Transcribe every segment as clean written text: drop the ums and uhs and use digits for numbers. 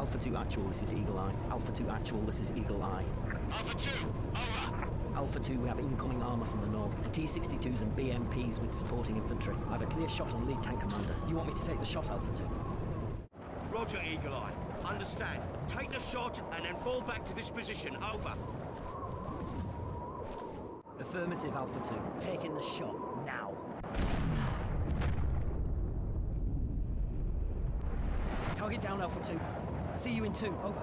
Alpha 2 Actual, this is Eagle Eye. Alpha 2 Actual, this is Eagle Eye. Alpha 2, over. Alpha 2, we have incoming armour from the north. T-62s and BMPs with supporting infantry. I have a clear shot on lead tank commander. You want me to take the shot, Alpha 2? Roger, Eagle Eye. Understand. Take the shot and then fall back to this position. Over. Affirmative, Alpha 2. Taking the shot, now. Target down, Alpha 2. See you in 2, over.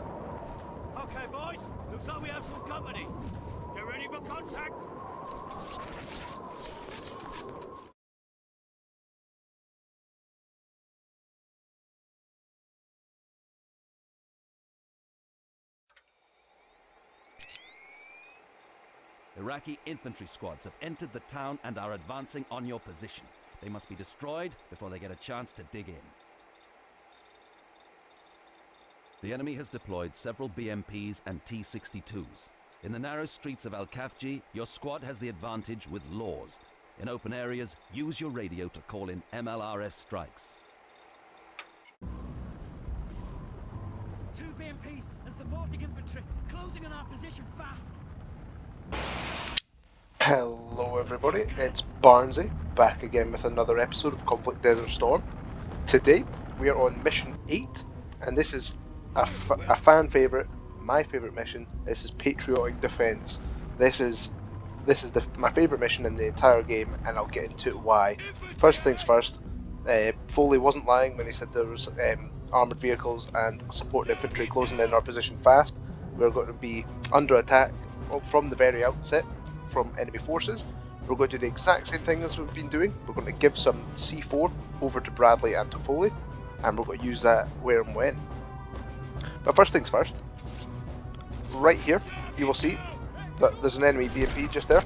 Okay, boys. Looks like we have some company. Get ready for contact. Iraqi infantry squads have entered the town and are advancing on your position. They must be destroyed before they get a chance to dig in. The enemy has deployed several BMPs and T-62s. In the narrow streets of Al-Kafji, your squad has the advantage with laws. In open areas, use your radio to call in MLRS strikes. 2 BMPs and supporting infantry, closing on our position fast. Hello everybody, it's Barnsey, back again with another episode of Conflict Desert Storm. Today, we are on Mission 8, and this is a fan favourite, my favourite mission. This is Patriotic Defence. This is my favourite mission in the entire game, and I'll get into why. First things first, Foley wasn't lying when he said there was armoured vehicles and supporting infantry closing in our position fast. We're going to be under attack from the very outset from enemy forces. We're going to do the exact same thing as we've been doing. We're going to give some C4 over to Bradley and to Foley, and we're going to use that where and when. But first things first, right here you will see that there's an enemy BMP just there,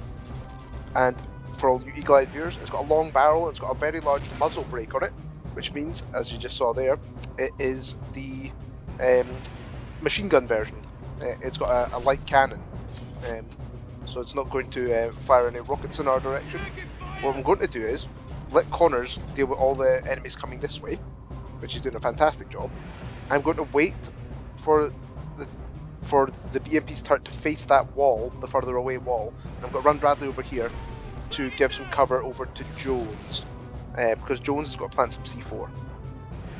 and for all you eagle-eyed viewers, it's got a long barrel and it's got a very large muzzle brake on it, which means, as you just saw there, it is the machine gun version. It's got a light cannon, so it's not going to fire any rockets in our direction. What I'm going to do is let Connors deal with all the enemies coming this way, which he's doing a fantastic job. I'm going to wait for the BMP's turret to face that wall, the further away wall. And I'm going to run Bradley over here to give some cover over to Jones, because Jones has got to plant some C4.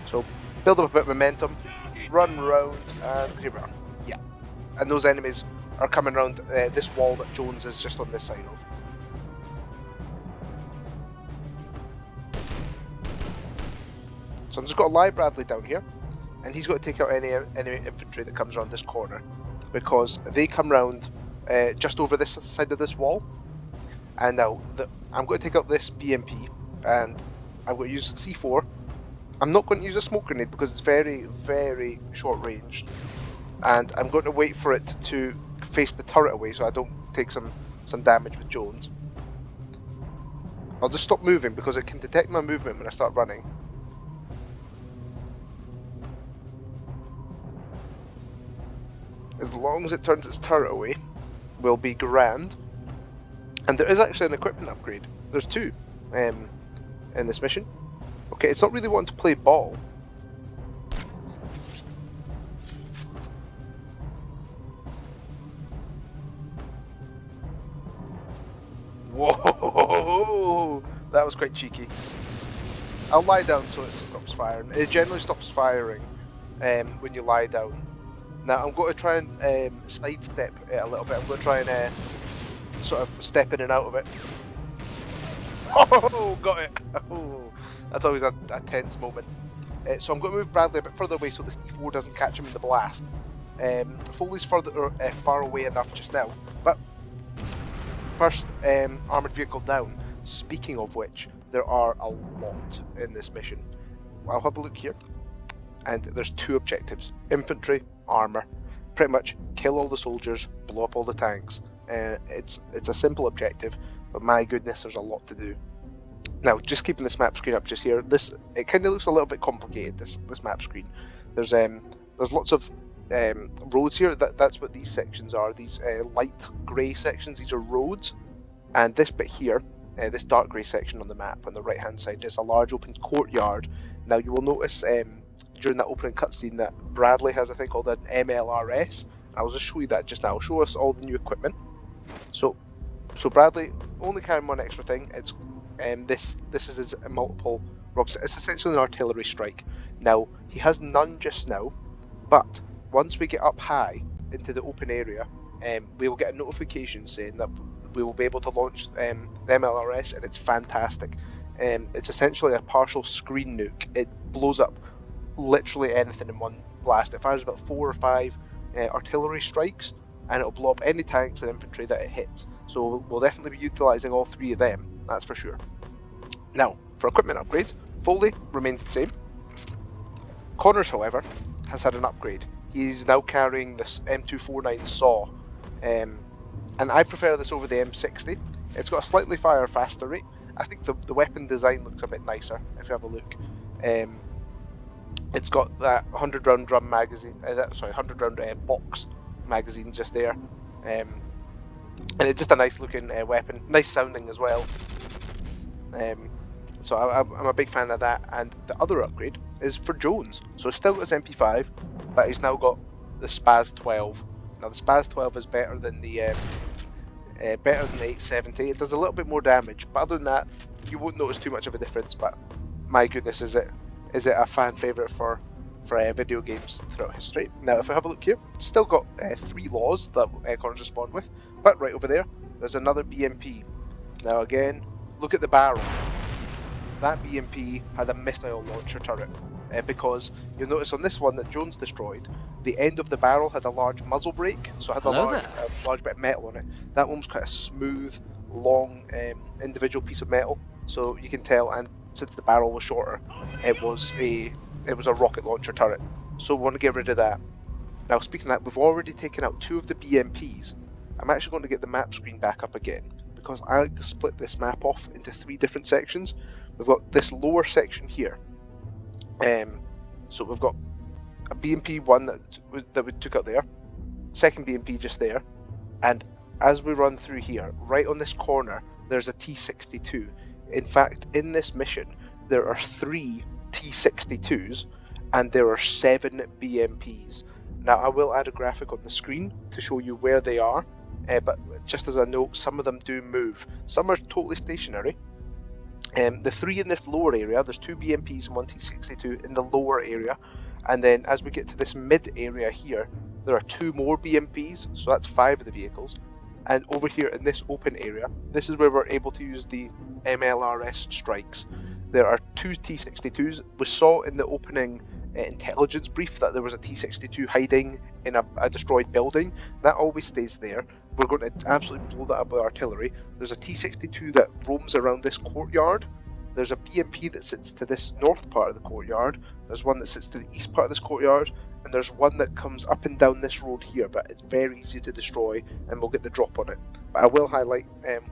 So build up a bit of momentum, run around, and here we are. Yeah, and those enemies are coming around this wall that Jones is just on this side of. So I'm just going to lie Bradley down here, and he's got to take out any infantry that comes around this corner, because they come round just over this side of this wall. And now I'm going to take out this BMP, and I'm going to use C4. I'm not going to use a smoke grenade because it's very, very short range, and I'm going to wait for it to face the turret away so I don't take some damage with Jones. I'll just stop moving because it can detect my movement when I start running. As long as it turns its turret away, we'll be grand. And there is actually an equipment upgrade. There's 2 in this mission. Okay, it's not really wanting to play ball. Whoa! That was quite cheeky. I'll lie down so it stops firing. It generally stops firing when you lie down. Now I'm going to try and sidestep it a little bit. I'm going to try and sort of step in and out of it. Oh, got it! Oh, that's always a tense moment. So I'm going to move Bradley a bit further away so the C4 doesn't catch him in the blast. Foley's far away enough just now. But first, armoured vehicle down. Speaking of which, there are a lot in this mission. I'll have a look here. And there's 2 objectives: infantry, armour. Pretty much kill all the soldiers, blow up all the tanks. It's a simple objective, but my goodness, there's a lot to do. Now, just keeping this map screen up just here, it kind of looks a little bit complicated, this map screen. There's lots of roads here. That's what these sections are. These light grey sections, these are roads. And this bit here, this dark grey section on the map on the right hand side, is a large open courtyard. Now you will notice during that opening cutscene that Bradley has a thing called an MLRS. I'll just show you that just now. I'll show us all the new equipment. So Bradley only carrying one extra thing. It's this is his multiple rockets. It's essentially an artillery strike. Now he has none just now, but once we get up high into the open area, we will get a notification saying that we will be able to launch the MLRS, and it's fantastic. It's essentially a partial screen nuke. It blows up literally anything in one blast. It fires about 4 or 5 artillery strikes, and it'll blow up any tanks and infantry that it hits. So we'll definitely be utilising all 3 of them, that's for sure. Now, for equipment upgrades, Foley remains the same. Connors, however, has had an upgrade. He's now carrying this M249 saw, and I prefer this over the M60. It's got a slightly faster rate. I think the weapon design looks a bit nicer if you have a look. It's got that 100 round drum magazine, 100 round box magazine just there, and it's just a nice looking weapon, nice sounding as well. So I'm a big fan of that. And the other upgrade is for Jones. So still got his MP5, but he's now got the Spaz 12. Now the Spaz 12 is better than the 870. It does a little bit more damage, but other than that, you won't notice too much of a difference. But my goodness, is it a fan favourite for video games throughout history. Now, if I have a look here, still got 3 laws that Connors respond with, but right over there, there's another BMP. Now again, look at the barrel. That BMP had a missile launcher turret, because you'll notice on this one that Jones destroyed, the end of the barrel had a large muzzle brake, so it had a large bit of metal on it. That one was quite a smooth, long, individual piece of metal, so you can tell, and since the barrel was shorter, it was a rocket launcher turret. So we want to get rid of that. Now, speaking of that, we've already taken out 2 of the BMPs. I'm actually going to get the map screen back up again, because I like to split this map off into 3 different sections. We've got this lower section here. So we've got a BMP one that we took out there, second BMP just there, and as we run through here, right on this corner, there's a T62. In fact, in this mission, there are 3 T62s and there are 7 BMPs. Now, I will add a graphic on the screen to show you where they are, but just as a note, some of them do move. Some are totally stationary. The 3 in this lower area, there's 2 BMPs and 1 T62 in the lower area, and then as we get to this mid area here, there are 2 more BMPs, so that's 5 of the vehicles. And over here in this open area, this is where we're able to use the MLRS strikes. There are 2 T62s. We saw in the opening intelligence brief that there was a T62 hiding in a destroyed building. That always stays there. We're going to absolutely blow that up with artillery. There's a T62 that roams around this courtyard. There's a BMP that sits to this north part of the courtyard. There's one that sits to the east part of this courtyard. And there's one that comes up and down this road here, but it's very easy to destroy, and we'll get the drop on it. But I will highlight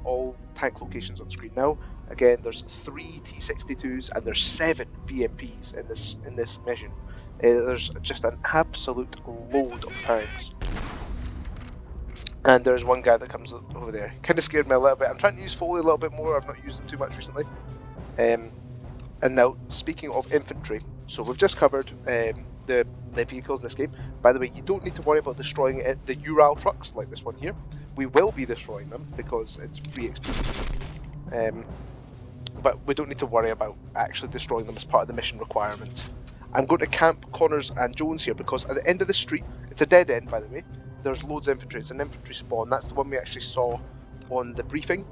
all tank locations on screen now. Again, there's 3 T62s and there's 7 BMPs in this mission. There's just an absolute load of tanks. And there's one guy that comes over there. Kind of scared me a little bit. I'm trying to use Foley a little bit more. I've not used them too much recently. And now, speaking of infantry, so we've just covered the vehicles in this game. By the way, you don't need to worry about destroying the Ural trucks like this one here. We will be destroying them because it's free XP. But we don't need to worry about actually destroying them as part of the mission requirements. I'm going to camp Connors and Jones here because at the end of the street, it's a dead end by the way, there's loads of infantry. It's an infantry spawn. That's the one we actually saw on the briefing.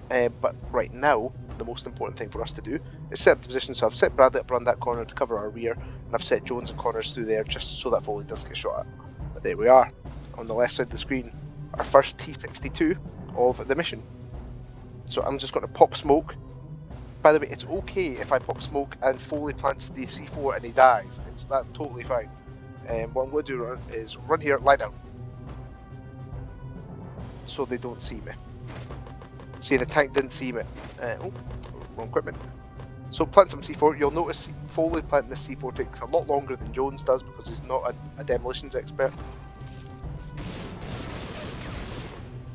But right now, the most important thing for us to do is set up the position. So I've set Bradley up around that corner to cover our rear, and I've set Jones and Connors through there just so that Foley doesn't get shot at. But there we are, on the left side of the screen, our first T62 of the mission. So I'm just going to pop smoke. By the way, it's okay if I pop smoke and Foley plants the C4 and he dies. That's totally fine. What I'm going to do is run here, lie down, so they don't see me. See, the tank didn't see me. Wrong equipment. So plant some C4. You'll notice Foley planting the C4 takes a lot longer than Jones does because he's not a demolitions expert.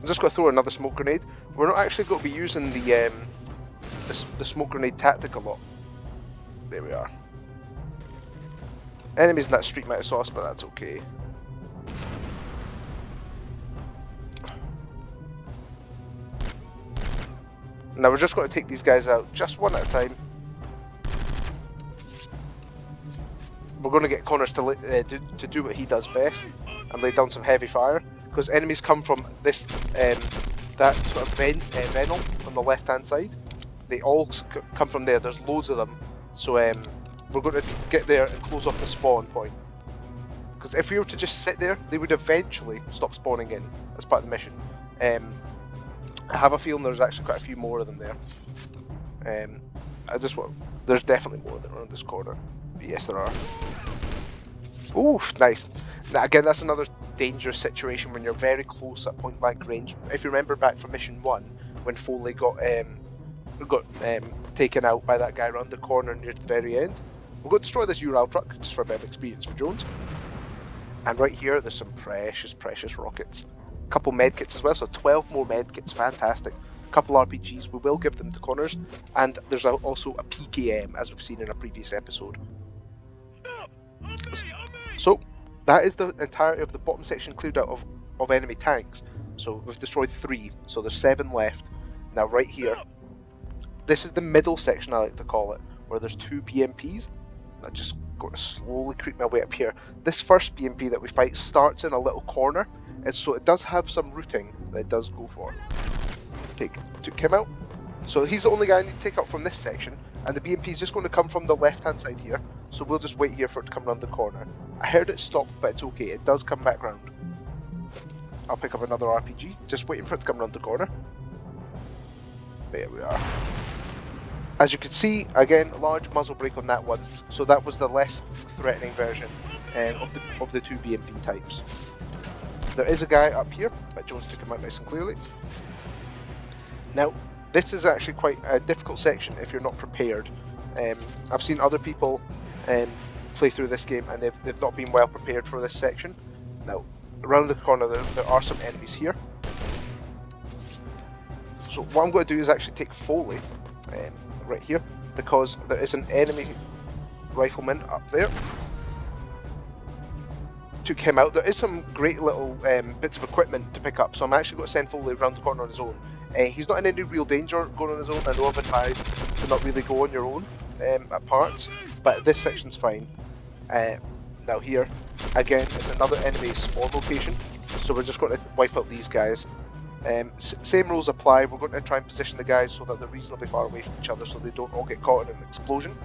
I'm just going to throw another smoke grenade. We're not actually going to be using the smoke grenade tactic a lot. There we are. Enemies in that street might have saw us, but that's okay. Now we're just going to take these guys out just one at a time. We're going to get Connors to do what he does best and lay down some heavy fire, because enemies come from this that sort of Venal on the left hand side. They all come from there. There's loads of them, so we're going to get there and close off the spawn point. Because if we were to just sit there, they would eventually stop spawning in as part of the mission. I have a feeling there's actually quite a few more of them there. There's definitely more of them around this corner. But yes, there are. Ooh, nice. Now again, that's another dangerous situation when you're very close at point blank range. If you remember back from mission 1, when Foley got taken out by that guy around the corner near the very end, we're going to destroy this Ural truck just for a better experience for Jones. And right here, there's some precious rockets. A couple medkits as well, so 12 more medkits, fantastic. A couple RPGs, we will give them to Connors, and there's also a PKM, as we've seen in a previous episode. So, that is the entirety of the bottom section cleared out of enemy tanks. So we've destroyed 3, so there's 7 left. Now right here, this is the middle section, I like to call it, where there's 2 BMPs. I'm just going to slowly creep my way up here. This first BMP that we fight starts in a little corner, and so it does have some routing that it does go for. Took him out. So he's the only guy I need to take out from this section, and the BMP is just going to come from the left hand side here, so we'll just wait here for it to come around the corner. I heard it stop, but it's okay, it does come back round. I'll pick up another RPG, just waiting for it to come around the corner. There we are. As you can see, again, large muzzle brake on that one, so that was the less threatening version of the 2 BMP types. There is a guy up here, but Jones took him out nice and clearly. Now, this is actually quite a difficult section if you're not prepared. I've seen other people play through this game and they've not been well prepared for this section. Now, around the corner there are some enemies here. So what I'm going to do is actually take Foley right here, because there is an enemy rifleman up there. Took him out. There is some great little bits of equipment to pick up, so I'm actually going to send Foley around the corner on his own. He's not in any real danger going on his own. I know I've advised to not really go on your own at parts, but this section's fine. Now here, again, it's another enemy spawn location, so we're just going to wipe out these guys. Same rules apply. We're going to try and position the guys so that they're reasonably far away from each other so they don't all get caught in an explosion.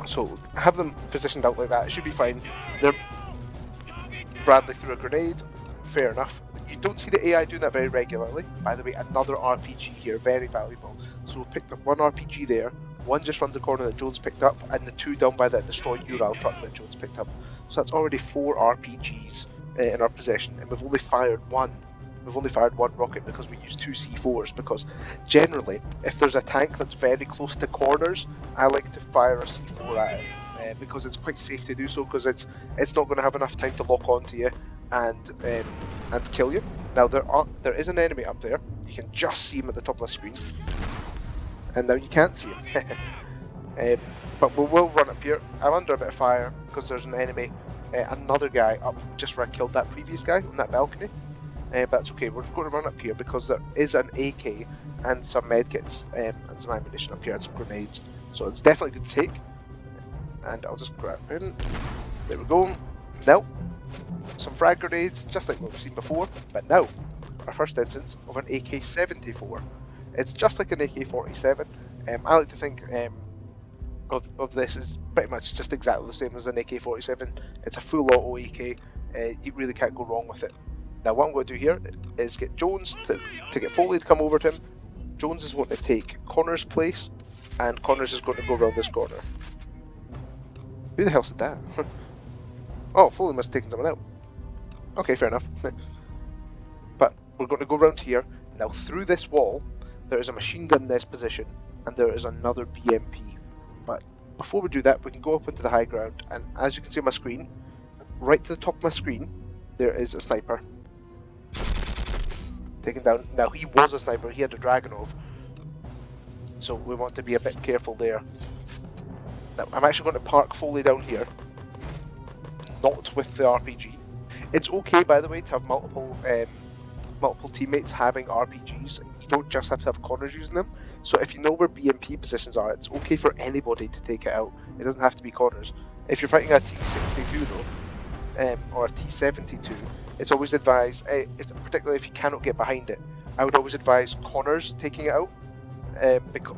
So have them positioned out like that, it should be fine. Bradley threw a grenade, fair enough. You don't see the AI doing that very regularly. By the way, another RPG here, very valuable. So we picked up 1 RPG there, 1 just around the corner that Jones picked up, and the 2 down by that destroyed Ural truck that Jones picked up. So that's already 4 RPGs in our possession, and we've only fired 1. We've only fired 1 rocket because we used 2 C4s, because generally, if there's a tank that's very close to corners, I like to fire a C4 at it. Because it's quite safe to do so, because it's not going to have enough time to lock onto you and kill you. Now there is an enemy up there. You can just see him at the top of the screen, and now you can't see him. But we will run up here. I'm under a bit of fire because there's an enemy, another guy up just where I killed that previous guy on that balcony. But that's okay. We're going to run up here because there is an AK and some medkits and some ammunition up here and some grenades. So it's definitely good to take. And I'll just grab him. There we go. Now, some frag grenades, just like what we've seen before, but now, our first instance of an AK-74. It's just like an AK-47. I like to think of this as pretty much just exactly the same as an AK-47. It's a full auto AK. You really can't go wrong with it. Now, what I'm going to do here is get Jones to get Foley to come over to him. Jones is going to take Connor's place, and Connors is going to go around this corner. Who the hell said that? Oh, Foley must have taken someone out. Okay, fair enough. But we're going to go around here. Now, through this wall, there is a machine gun in this position, and there is another BMP. But before we do that, we can go up into the high ground, and as you can see on my screen, right to the top of my screen, there is a sniper. Taken down. Now, he was a sniper, he had a Dragunov, so we want to be a bit careful there. Now, I'm actually going to park Foley down here, not with the RPG. It's okay, by the way, to have multiple teammates having RPGs. You don't just have to have Connors using them. So if you know where BMP positions are, it's okay for anybody to take it out. It doesn't have to be Connors. If you're fighting a T62 though, or a T72, it's always advised, particularly if you cannot get behind it, I would always advise Connors taking it out,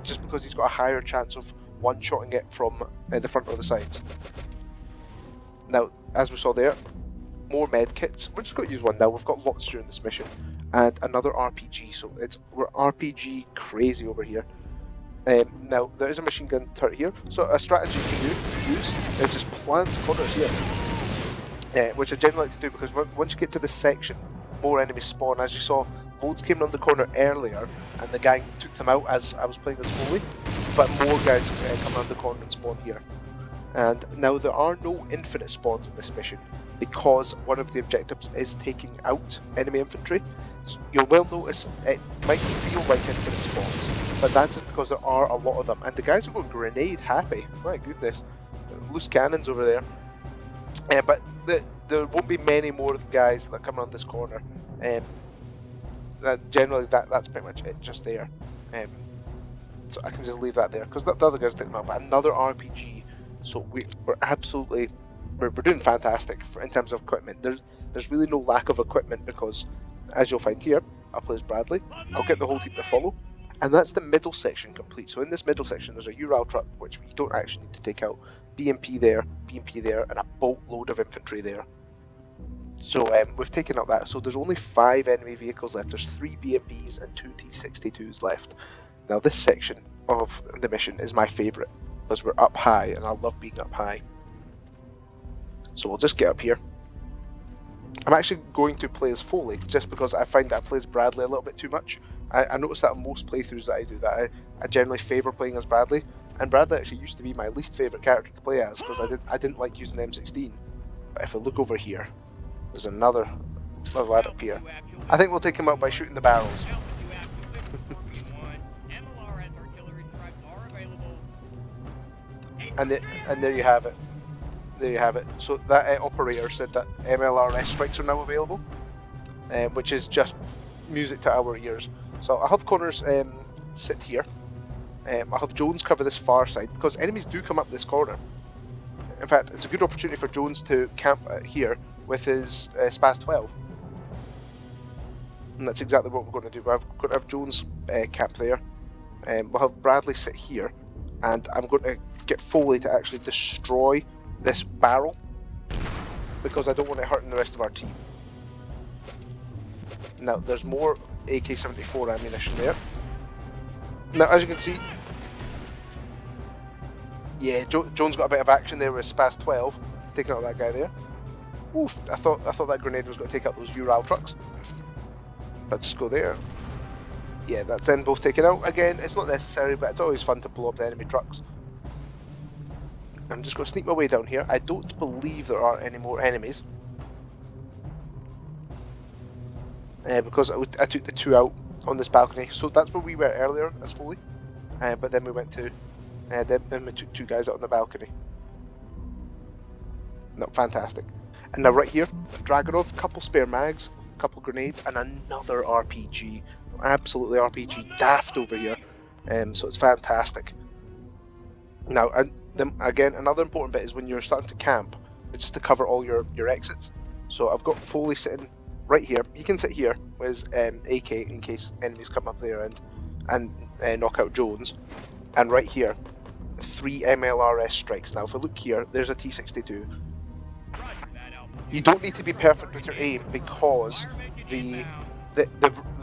just because he's got a higher chance of one-shotting it from the front or the sides. Now, as we saw there, more med kits. We're just going to use one now. We've got lots during this mission, and another RPG. So we're RPG crazy over here. Now there is a machine gun turret here. So a strategy to use is just plant Connors here, which I generally like to do because once you get to this section, more enemies spawn. As you saw, loads came around the corner earlier, and the gang took them out as I was playing as Foley. But more guys come around the corner and spawn here. And now there are no infinite spawns in this mission because one of the objectives is taking out enemy infantry. So you'll well notice it might feel like infinite spawns, but that's just because there are a lot of them. And the guys are going grenade happy. My goodness, loose cannons over there. But there won't be many more guys that come around this corner. Generally, that's pretty much it, just there. So I can just leave that there because the other guys take them out. But another RPG. So we're doing fantastic in terms of equipment. There's really no lack of equipment because, as you'll find here, I'll play as Bradley. I'll get the whole team to follow, and that's the middle section complete. So in this middle section, there's a Ural truck which we don't actually need to take out. BMP there, and a boatload of infantry there. So we've taken out that. So there's only 5 enemy vehicles left. There's 3 BMPs and 2 T62s left. Now this section of the mission is my favourite, because we're up high, and I love being up high. So we'll just get up here. I'm actually going to play as Foley, just because I find that I play as Bradley a little bit too much. I notice that on most playthroughs that I do, that I generally favour playing as Bradley, and Bradley actually used to be my least favourite character to play as, because I didn't like using the M16. But if I look over here, there's another lad up here. I think we'll take him out by shooting the barrels. And there you have it. There you have it. So that operator said that MLRS strikes are now available, which is just music to our ears. So I'll have Connors sit here. I'll have Jones cover this far side, because enemies do come up this corner. In fact, it's a good opportunity for Jones to camp here with his Spaz 12. And that's exactly what we're going to do. We're going to have Jones camp there. We'll have Bradley sit here, and I'm going to get Foley to actually destroy this barrel, because I don't want it hurting the rest of our team. Now there's more AK-74 ammunition there. Now as you can see, yeah, Jones got a bit of action there with Spaz 12, taking out that guy there. Oof, I thought that grenade was going to take out those Ural trucks. Let's just go there. Yeah, that's them both taken out. Again, it's not necessary, but it's always fun to blow up the enemy trucks. I'm just going to sneak my way down here. I don't believe there are any more enemies, because I took the 2 out on this balcony. So that's where we were earlier as Foley, but then we went to, then we took 2 guys out on the balcony. No, fantastic. And now right here, Dragonov, couple spare mags, couple grenades, and another RPG. Absolutely RPG daft over here. So it's fantastic. Now, then again, another important bit is when you're starting to camp, it's just to cover all your exits. So I've got Foley sitting right here. He can sit here with AK in case enemies come up there and knock out Jones. And right here, 3 MLRS strikes. Now, if I look here, there's a T62. You don't need to be perfect with your aim, because the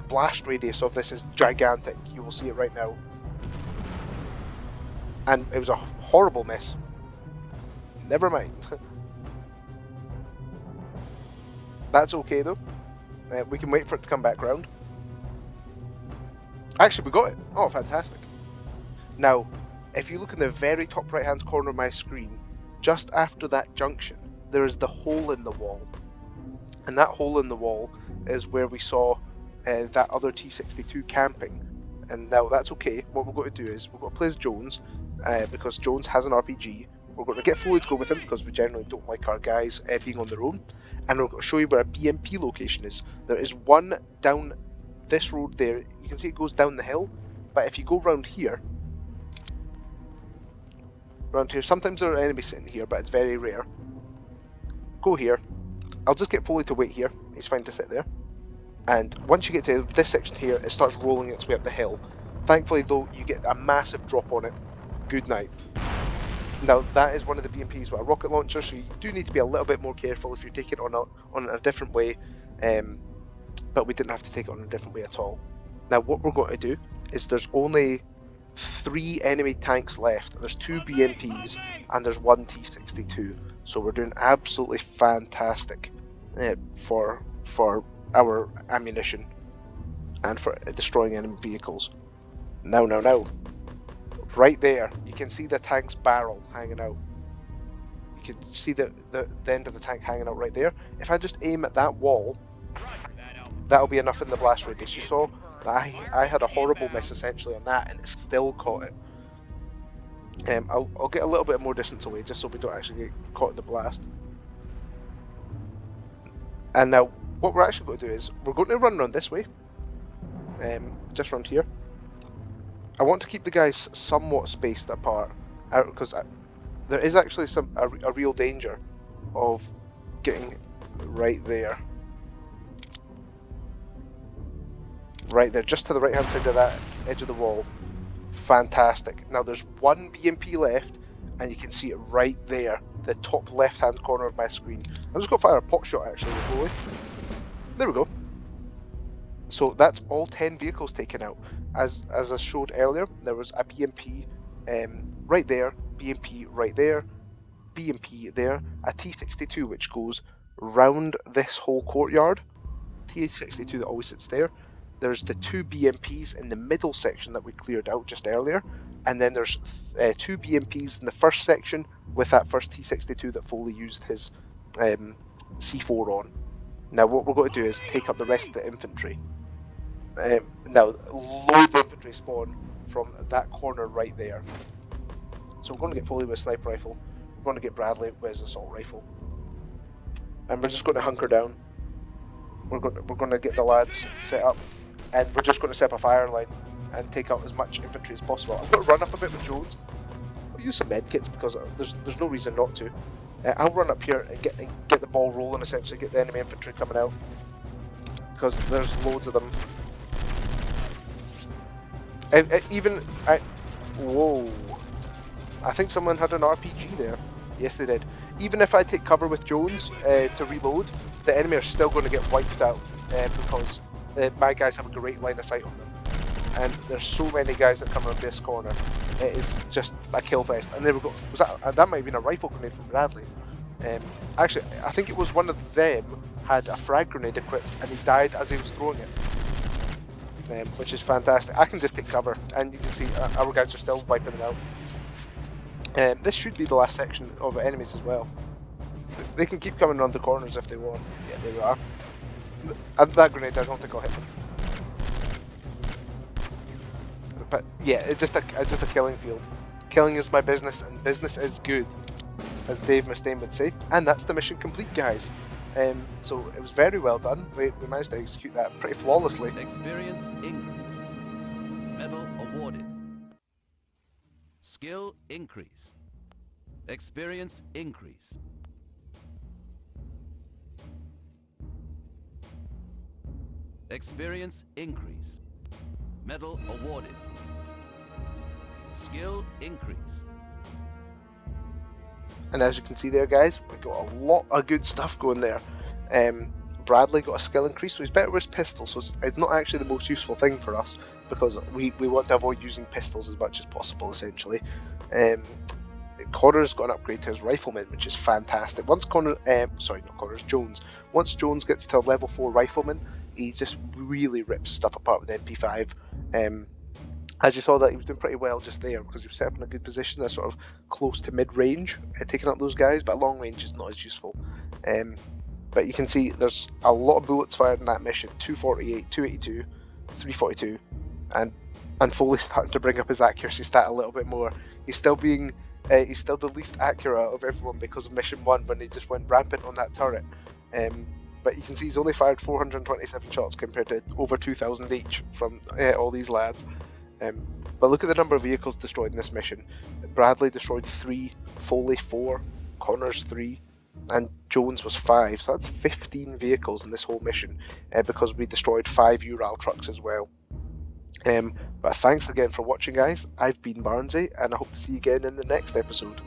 blast radius of this is gigantic. You will see it right now. And it was a horrible miss. Never mind. That's okay though. We can wait for it to come back round. Actually, we got it. Oh, fantastic. Now, if you look in the very top right hand corner of my screen, just after that junction, there is the hole in the wall. And that hole in the wall is where we saw that other T62 camping. And now that's okay. What we're going to do is we're going to play as Jones, because Jones has an RPG. We're going to get Foley to go with him because we generally don't like our guys being on their own. And we're going to show you where a BMP location is. There is one down this road there. You can see it goes down the hill. But if you go round here, sometimes there are enemies sitting here, but it's very rare. Go here. I'll just get Foley to wait here. He's fine to sit there. And once you get to this section here, it starts rolling its way up the hill. Thankfully, though, you get a massive drop on it. Good night. Now, that is one of the BMPs with a rocket launcher, so you do need to be a little bit more careful if you're taking it on a different way. But we didn't have to take it on a different way at all. Now, what we're going to do is there's only 3 enemy tanks left. There's 2 BMPs and there's 1 T-62. So we're doing absolutely fantastic for our ammunition and for destroying enemy vehicles. Now. Right there, you can see the tank's barrel hanging out. You can see the end of the tank hanging out right there. If I just aim at that wall, that'll be enough in the blast radius. You saw that I had a horrible miss essentially on that, and it still caught it. I'll get a little bit more distance away just so we don't actually get caught in the blast. And now, what we're actually going to do is we're going to run around this way, just around here. I want to keep the guys somewhat spaced apart, because there is actually a real danger of getting right there. Right there, just to the right hand side of that edge of the wall. Fantastic. Now there's 1 BMP left, and you can see it right there, the top left hand corner of my screen. I'm just going to fire a pot shot actually with Foley. There we go. So that's all 10 vehicles taken out. As I showed earlier, there was a BMP right there, BMP right there, BMP there, a T-62 which goes round this whole courtyard, T-62 that always sits there. There's the 2 BMPs in the middle section that we cleared out just earlier, and then there's 2 BMPs in the first section with that first T-62 that Foley used his C4 on. Now what we're going to do is take up the rest of the infantry. Now, loads of infantry spawn from that corner right there. So we're going to get Foley with a sniper rifle, we're going to get Bradley with his assault rifle, and we're just going to hunker down. We're going to get the lads set up, and we're just going to set up a fire line and take out as much infantry as possible. I'm going to run up a bit with Jones. I'll use some medkits because there's no reason not to. I'll run up here and get the ball rolling, essentially get the enemy infantry coming out, because there's loads of them. Whoa! I think someone had an RPG there. Yes, they did. Even if I take cover with Jones to reload, the enemy are still going to get wiped out because my guys have a great line of sight on them. And there's so many guys that come around this corner. It is just a kill fest. And there we go. That might have been a rifle grenade from Bradley. Actually, I think it was one of them had a frag grenade equipped and he died as he was throwing it. Which is fantastic. I can just take cover, and you can see our guys are still wiping them out. This should be the last section of enemies as well. They can keep coming around the corners if they want. Yeah, there we are. And that grenade, I don't think I'll hit them. But yeah, it's just a killing field. Killing is my business, and business is good, as Dave Mustaine would say. And that's the mission complete, guys. So it was very well done. We managed to execute that pretty flawlessly. Experience increase. Medal awarded. Skill increase. Experience increase. Experience increase. Medal awarded. Skill increase. And as you can see there, guys, we got a lot of good stuff going there. Bradley got a skill increase, so he's better with his pistol, so it's not actually the most useful thing for us, because we want to avoid using pistols as much as possible, essentially. Connor's got an upgrade to his rifleman, which is fantastic. Once Jones. Once Jones gets to a level 4 rifleman, he just really rips stuff apart with the MP5. As you saw, that he was doing pretty well just there because he was set up in a good position, that's sort of close to mid-range, taking out those guys, but long range is not as useful. But you can see there's a lot of bullets fired in that mission, 248, 282, 342, and Foley's starting to bring up his accuracy stat a little bit more. He's still being He's still the least accurate of everyone because of mission 1 when he just went rampant on that turret. But you can see he's only fired 427 shots compared to over 2,000 each from all these lads. But look at the number of vehicles destroyed in this mission. Bradley destroyed 3, Foley 4, Connors 3, and Jones was 5. So that's 15 vehicles in this whole mission because we destroyed 5 Ural trucks as well. But thanks again for watching, guys. I've been Barnsey, and I hope to see you again in the next episode.